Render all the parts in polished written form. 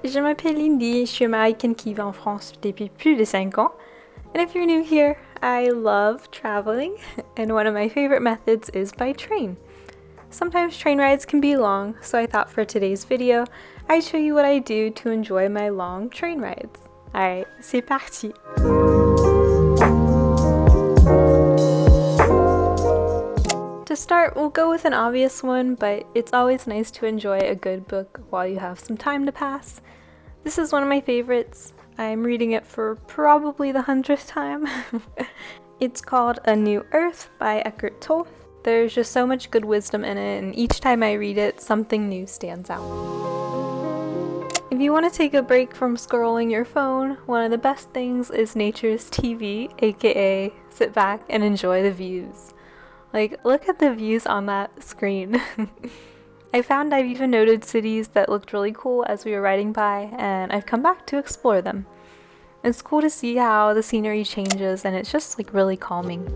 je m'appelle Lyndi, je suis américaine qui vit en France depuis plus de 5 ans. And if you're new here, I love traveling, and one of my favorite methods is by train. Sometimes train rides can be long, so I thought for today's video, I'd show you what I do to enjoy my long train rides. Alright, c'est parti! To start, we'll go with an obvious one, but it's always nice to enjoy a good book while you have some time to pass. This is one of my favorites. I'm reading it for probably the 100th time. It's called A New Earth by Eckhart Tolle. There's just so much good wisdom in it, and each time I read it, something new stands out. If you want to take a break from scrolling your phone, one of the best things is nature's TV, aka sit back and enjoy the views. Like, look at the views on that screen. I found I've even noted cities that looked really cool as we were riding by, and I've come back to explore them. It's cool to see how the scenery changes, and it's just like really calming.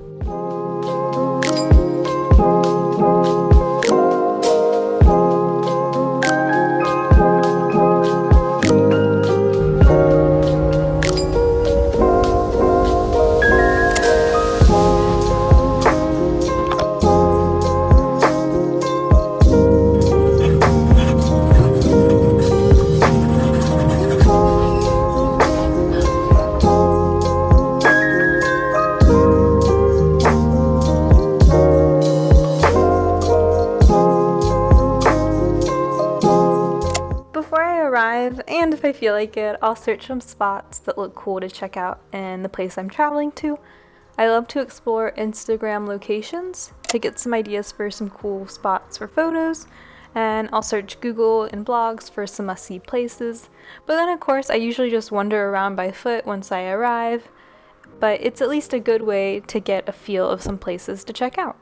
And if I feel like it, I'll search some spots that look cool to check out in the place I'm traveling to. I love to explore Instagram locations to get some ideas for some cool spots for photos, and I'll search Google and blogs for some must-see places. But then of course I usually just wander around by foot once I arrive, but it's at least a good way to get a feel of some places to check out.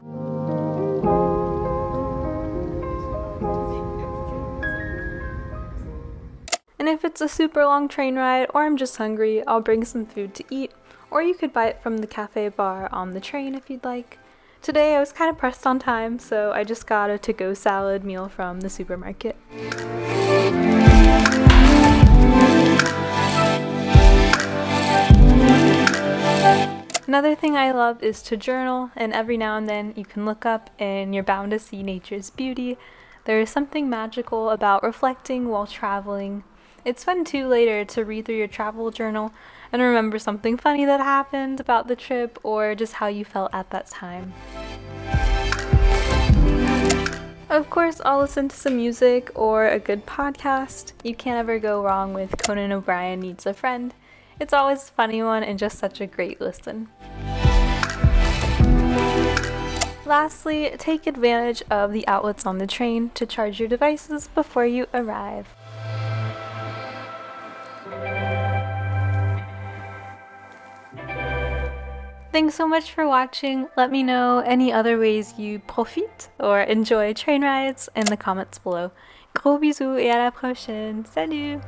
And if it's a super long train ride or I'm just hungry, I'll bring some food to eat, or you could buy it from the cafe bar on the train if you'd like. Today I was kind of pressed on time, so I just got a to-go salad meal from the supermarket. Another thing I love is to journal, and every now and then you can look up and you're bound to see nature's beauty. There is something magical about reflecting while traveling. It's fun too later to read through your travel journal and remember something funny that happened about the trip or just how you felt at that time. Of course, I'll listen to some music or a good podcast. You can't ever go wrong with Conan O'Brien Needs a Friend. It's always a funny one and just such a great listen. Lastly, take advantage of the outlets on the train to charge your devices before you arrive. Thanks so much for watching. Let me know any other ways you profite or enjoy train rides in the comments below. Gros bisous et à la prochaine. Salut!